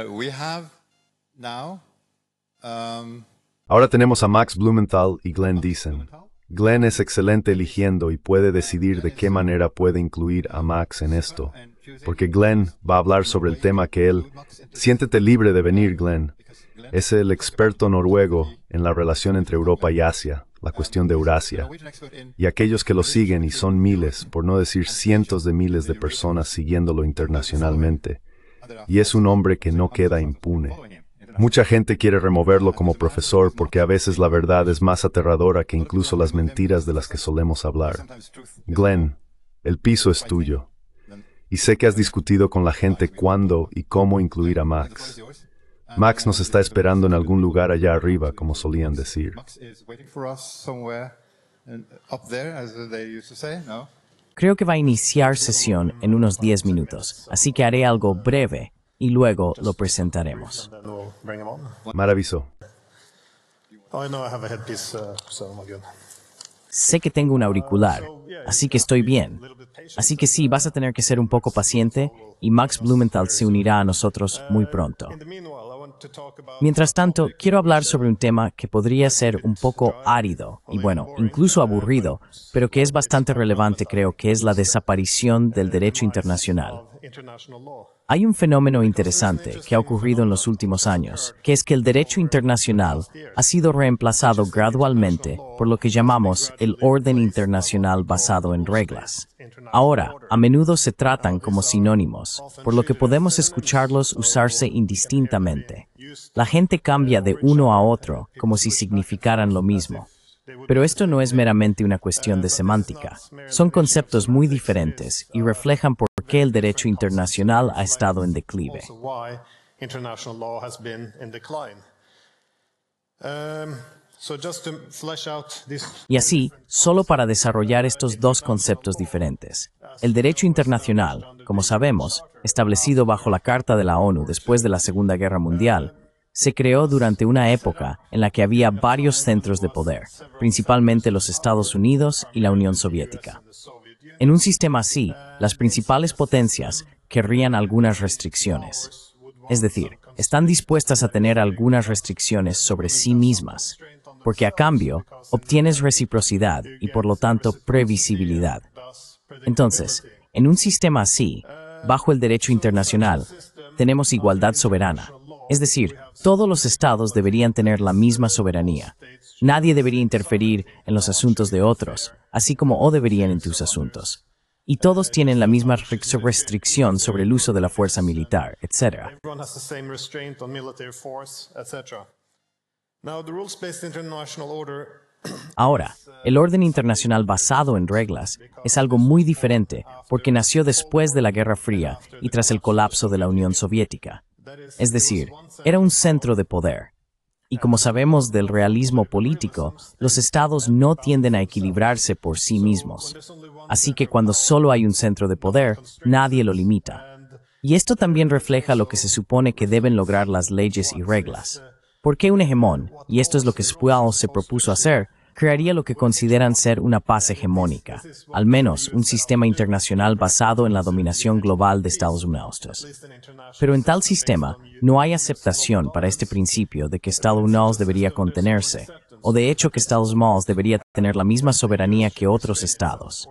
We have now, Ahora tenemos a Max Blumenthal y Glenn Deason. Glenn es excelente eligiendo y puede decidir de qué manera puede incluir a Max en esto, porque Glenn va a hablar sobre el tema que él... Siéntete libre de venir, Glenn. Es el experto noruego en la relación entre Europa y Asia, la cuestión de Eurasia. Y aquellos que lo siguen, y son miles, por no decir cientos de miles de personas siguiéndolo internacionalmente. Y es un hombre que no queda impune. Mucha gente quiere removerlo como profesor porque a veces la verdad es más aterradora que incluso las mentiras de las que solemos hablar. Glenn, el piso es tuyo. Y sé que has discutido con la gente cuándo y cómo incluir a Max. Max nos está esperando en algún lugar allá arriba, como solían decir. Creo que va a iniciar sesión en unos 10 minutos, así que haré algo breve y luego lo presentaremos. Maravilloso. Sé que tengo un auricular, así que estoy bien. Así que sí, vas a tener que ser un poco paciente y Max Blumenthal se unirá a nosotros muy pronto. Mientras tanto, quiero hablar sobre un tema que podría ser un poco árido y bueno, incluso aburrido, pero que es bastante relevante, creo, que es la desaparición del derecho internacional. Hay un fenómeno interesante que ha ocurrido en los últimos años, que es que el derecho internacional ha sido reemplazado gradualmente por lo que llamamos el orden internacional basado en reglas. Ahora, a menudo se tratan como sinónimos, por lo que podemos escucharlos usarse indistintamente. La gente cambia de uno a otro como si significaran lo mismo. Pero esto no es meramente una cuestión de semántica. Son conceptos muy diferentes y reflejan por qué el derecho internacional ha estado en declive. Y así, solo para desarrollar estos dos conceptos diferentes. El derecho internacional, como sabemos, establecido bajo la Carta de la ONU después de la Segunda Guerra Mundial, se creó durante una época en la que había varios centros de poder, principalmente los Estados Unidos y la Unión Soviética. En un sistema así, las principales potencias querrían algunas restricciones. Es decir, están dispuestas a tener algunas restricciones sobre sí mismas, porque a cambio obtienes reciprocidad y por lo tanto previsibilidad. Entonces, en un sistema así, bajo el derecho internacional, tenemos igualdad soberana. Es decir, todos los estados deberían tener la misma soberanía. Nadie debería interferir en los asuntos de otros, así como deberían en tus asuntos. Y todos tienen la misma restricción sobre el uso de la fuerza militar, etc. Ahora, el orden internacional basado en reglas es algo muy diferente porque nació después de la Guerra Fría y tras el colapso de la Unión Soviética. Es decir, era un centro de poder. Y como sabemos del realismo político, los estados no tienden a equilibrarse por sí mismos. Así que cuando solo hay un centro de poder, nadie lo limita. Y esto también refleja lo que se supone que deben lograr las leyes y reglas. ¿Por qué un hegemón, y esto es lo que Sproul se propuso hacer, crearía lo que consideran ser una paz hegemónica, al menos un sistema internacional basado en la dominación global de Estados Unidos? Pero en tal sistema no hay aceptación para este principio de que Estados Unidos debería contenerse, o de hecho que Estados Unidos debería tener la misma soberanía que otros estados.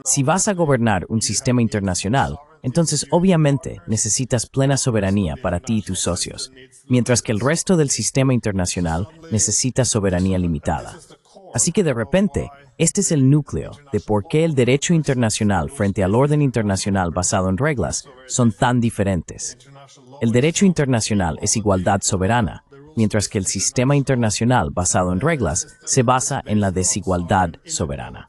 Si vas a gobernar un sistema internacional, entonces obviamente necesitas plena soberanía para ti y tus socios, mientras que el resto del sistema internacional necesita soberanía limitada. Así que de repente, este es el núcleo de por qué el derecho internacional frente al orden internacional basado en reglas son tan diferentes. El derecho internacional es igualdad soberana, mientras que el sistema internacional basado en reglas se basa en la desigualdad soberana.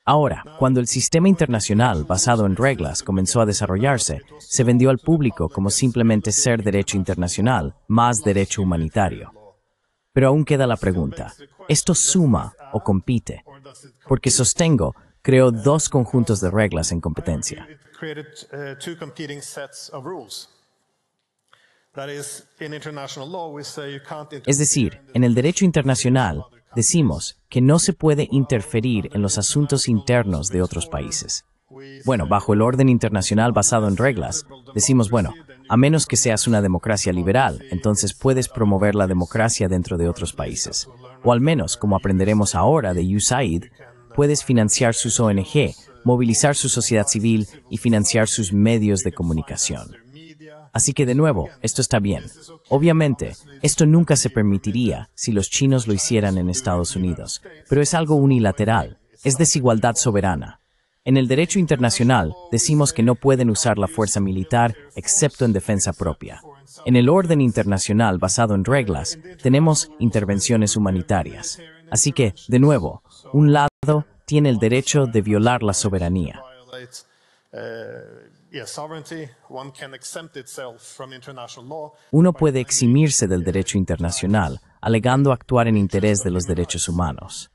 Ahora, cuando el sistema internacional basado en reglas comenzó a desarrollarse, se vendió al público como simplemente ser derecho internacional, más derecho humanitario. Pero aún queda la pregunta, ¿esto suma o compite? Porque sostengo, creo dos conjuntos de reglas en competencia. Es decir, en el derecho internacional, decimos que no se puede interferir en los asuntos internos de otros países. Bueno, bajo el orden internacional basado en reglas, decimos, bueno, a menos que seas una democracia liberal, entonces puedes promover la democracia dentro de otros países. O al menos, como aprenderemos ahora de USAID, puedes financiar sus ONG, movilizar su sociedad civil y financiar sus medios de comunicación. Así que de nuevo, esto está bien. Obviamente, esto nunca se permitiría si los chinos lo hicieran en Estados Unidos, pero es algo unilateral, es desigualdad soberana. En el derecho internacional, decimos que no pueden usar la fuerza militar excepto en defensa propia. En el orden internacional basado en reglas, tenemos intervenciones humanitarias. Así que, de nuevo, un lado tiene el derecho de violar la soberanía. Uno puede eximirse del derecho internacional, alegando actuar en interés de los derechos humanos.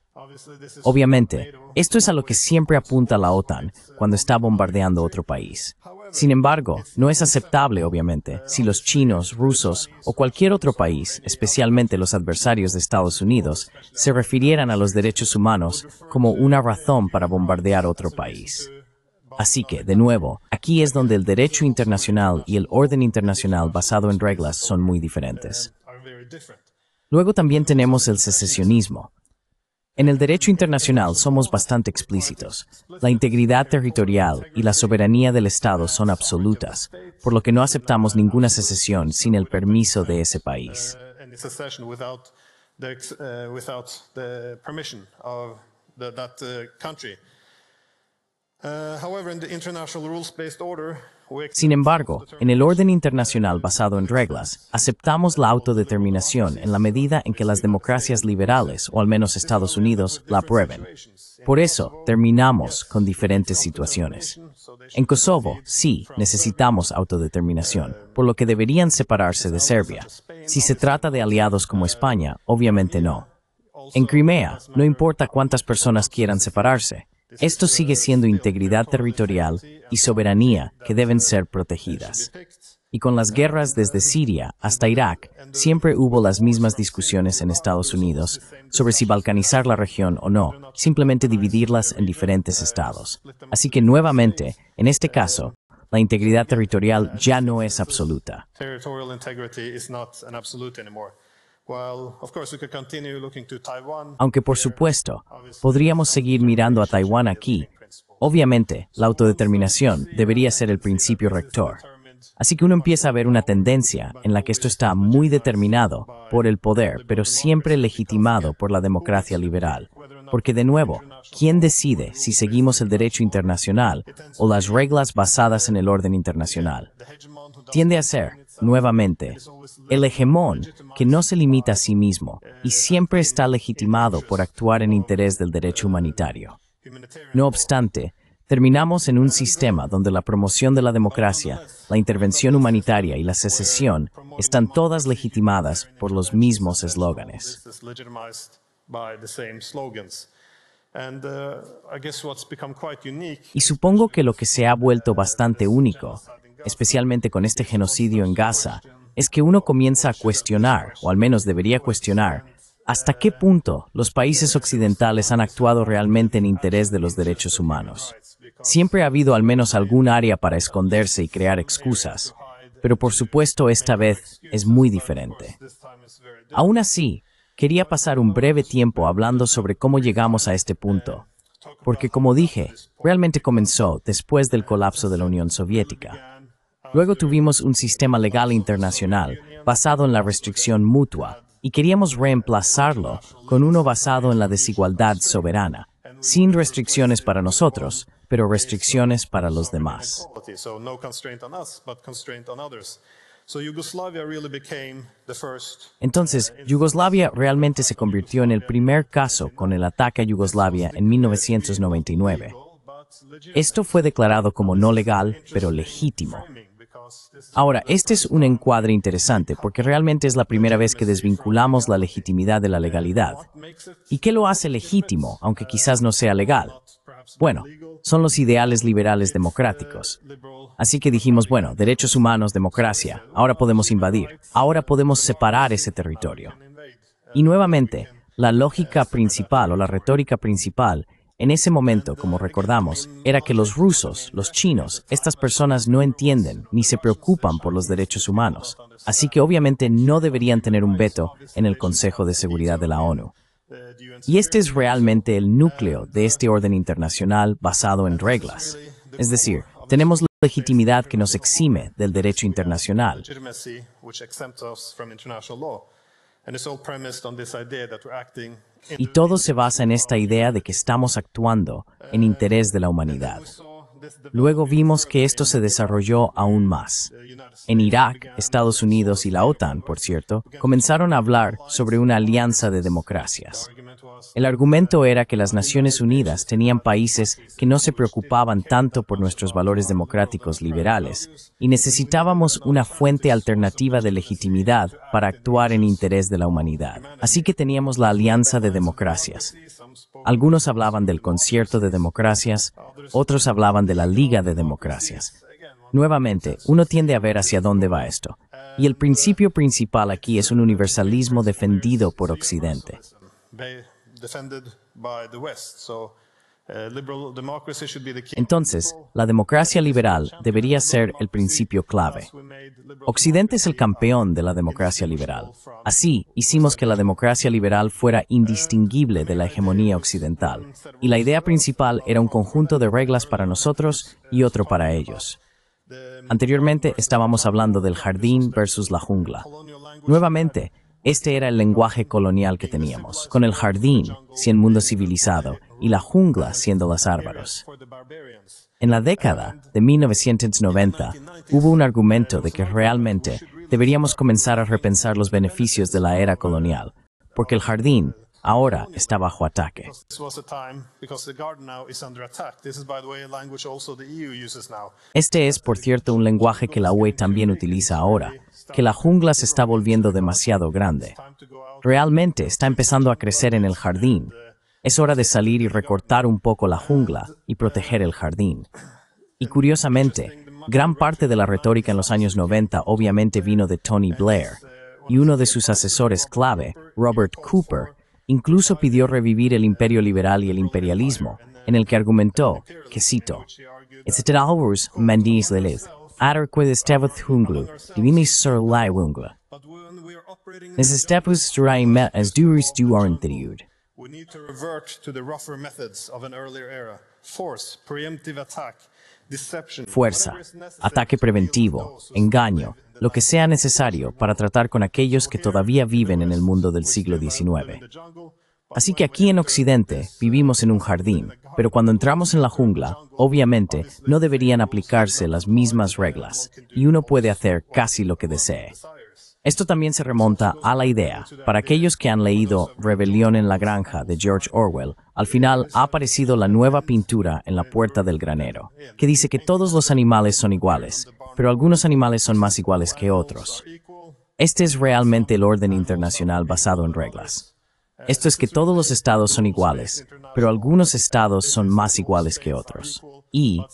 Obviamente, esto es a lo que siempre apunta la OTAN cuando está bombardeando otro país. Sin embargo, no es aceptable, obviamente, si los chinos, rusos o cualquier otro país, especialmente los adversarios de Estados Unidos, se refirieran a los derechos humanos como una razón para bombardear otro país. Así que, de nuevo, aquí es donde el derecho internacional y el orden internacional basado en reglas son muy diferentes. Luego también tenemos el secesionismo. En el derecho internacional somos bastante explícitos. La integridad territorial y la soberanía del Estado son absolutas, por lo que no aceptamos ninguna secesión sin el permiso de ese país. Sin embargo, en el orden internacional basado en reglas, aceptamos la autodeterminación en la medida en que las democracias liberales, o al menos Estados Unidos, la aprueben. Por eso, terminamos con diferentes situaciones. En Kosovo, sí, necesitamos autodeterminación, por lo que deberían separarse de Serbia. Si se trata de aliados como España, obviamente no. En Crimea, no importa cuántas personas quieran separarse. Esto sigue siendo integridad territorial y soberanía que deben ser protegidas. Y con las guerras desde Siria hasta Irak, siempre hubo las mismas discusiones en Estados Unidos sobre si balcanizar la región o no, simplemente dividirlas en diferentes estados. Así que nuevamente, en este caso, la integridad territorial ya no es absoluta. Aunque por supuesto, podríamos seguir mirando a Taiwán aquí. Obviamente, la autodeterminación debería ser el principio rector. Así que uno empieza a ver una tendencia en la que esto está muy determinado por el poder, pero siempre legitimado por la democracia liberal. Porque de nuevo, ¿quién decide si seguimos el derecho internacional o las reglas basadas en el orden internacional? Tiende a ser, nuevamente, el hegemón que no se limita a sí mismo y siempre está legitimado por actuar en interés del derecho humanitario. No obstante, terminamos en un sistema donde la promoción de la democracia, la intervención humanitaria y la secesión están todas legitimadas por los mismos eslóganes. Y supongo que lo que se ha vuelto bastante único, especialmente con este genocidio en Gaza, es que uno comienza a cuestionar, o al menos debería cuestionar, hasta qué punto los países occidentales han actuado realmente en interés de los derechos humanos. Siempre ha habido al menos algún área para esconderse y crear excusas, pero por supuesto esta vez es muy diferente. Aún así, quería pasar un breve tiempo hablando sobre cómo llegamos a este punto, porque como dije, realmente comenzó después del colapso de la Unión Soviética. Luego tuvimos un sistema legal internacional basado en la restricción mutua y queríamos reemplazarlo con uno basado en la desigualdad soberana, sin restricciones para nosotros, pero restricciones para los demás. Entonces, Yugoslavia realmente se convirtió en el primer caso con el ataque a Yugoslavia en 1999. Esto fue declarado como no legal, pero legítimo. Ahora, este es un encuadre interesante porque realmente es la primera vez que desvinculamos la legitimidad de la legalidad. ¿Y qué lo hace legítimo, aunque quizás no sea legal? Bueno, son los ideales liberales democráticos. Así que dijimos, bueno, derechos humanos, democracia, ahora podemos invadir, ahora podemos separar ese territorio. Y nuevamente, La lógica principal o la retórica principal en ese momento, como recordamos, era que los rusos, los chinos, estas personas no entienden ni se preocupan por los derechos humanos. Así que obviamente no deberían tener un veto en el Consejo de Seguridad de la ONU. Y este es realmente el núcleo de este orden internacional basado en reglas. Es decir, tenemos la legitimidad que nos exime del derecho internacional. Y todo se basa en esta idea de que estamos actuando en interés de la humanidad. Luego vimos que esto se desarrolló aún más. En Irak, Estados Unidos y la OTAN, por cierto, comenzaron a hablar sobre una alianza de democracias. El argumento era que las Naciones Unidas tenían países que no se preocupaban tanto por nuestros valores democráticos liberales y necesitábamos una fuente alternativa de legitimidad para actuar en interés de la humanidad. Así que teníamos la Alianza de Democracias. Algunos hablaban del Concierto de Democracias, otros hablaban de la Liga de Democracias. Nuevamente, uno tiende a ver hacia dónde va esto. Y el principio principal aquí es un universalismo defendido por Occidente. Entonces, la democracia liberal debería ser el principio clave. Occidente es el campeón de la democracia liberal. Así, hicimos que la democracia liberal fuera indistinguible de la hegemonía occidental. Y la idea principal era un conjunto de reglas para nosotros y otro para ellos. Anteriormente estábamos hablando del jardín versus la jungla. Nuevamente, este era el lenguaje colonial que teníamos, con el jardín, siendo mundo civilizado, y la jungla siendo los bárbaros. En la década de 1990, hubo un argumento de que realmente deberíamos comenzar a repensar los beneficios de la era colonial, porque el jardín ahora está bajo ataque. Este es, por cierto, un lenguaje que la UE también utiliza ahora, que la jungla se está volviendo demasiado grande. Realmente está empezando a crecer en el jardín. Es hora de salir y recortar un poco la jungla y proteger el jardín. Y curiosamente, gran parte de la retórica en los años 90 obviamente vino de Tony Blair, y uno de sus asesores clave, Robert Cooper, incluso pidió revivir el imperio liberal y el imperialismo, en el que argumentó, que cito, «Etcétera-Horus mandis lelith, aderquedes tevoth hunglu, divinis sur lai wungla. Necesitapus sturaime as duris duorinteriud». We need to revert to the rougher methods of an earlier era. Force, preemptive attack, deception. Fuerza, ataque preventivo, engaño, lo que sea necesario para tratar con aquellos que todavía viven en el mundo del siglo XIX. Así que aquí en Occidente vivimos en un jardín, pero cuando entramos en la jungla, obviamente no deberían aplicarse las mismas reglas, y uno puede hacer casi lo que desee. Esto también se remonta a la idea, para aquellos que han leído Rebelión en la Granja de George Orwell, al final ha aparecido la nueva pintura en la puerta del granero, que dice que todos los animales son iguales, pero algunos animales son más iguales que otros. Este es realmente el orden internacional basado en reglas. Esto es que todos los estados son iguales, pero algunos estados son más iguales que otros. Y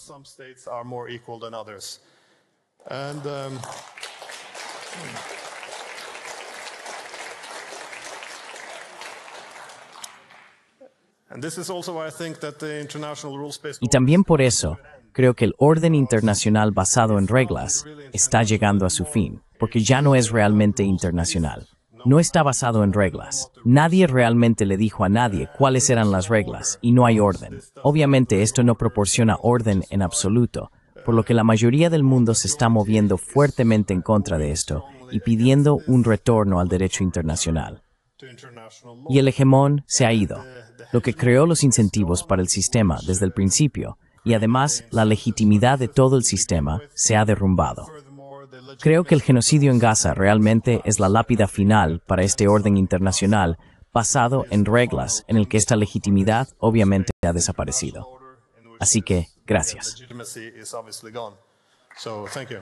también por eso, creo que el orden internacional basado en reglas está llegando a su fin, porque ya no es realmente internacional. No está basado en reglas. Nadie realmente le dijo a nadie cuáles eran las reglas, y no hay orden. Obviamente esto no proporciona orden en absoluto, por lo que la mayoría del mundo se está moviendo fuertemente en contra de esto y pidiendo un retorno al derecho internacional. Y el hegemón se ha ido, lo que creó los incentivos para el sistema desde el principio, y además la legitimidad de todo el sistema se ha derrumbado. Creo que el genocidio en Gaza realmente es la lápida final para este orden internacional basado en reglas en el que esta legitimidad obviamente ha desaparecido. Así que, gracias. So, thank you.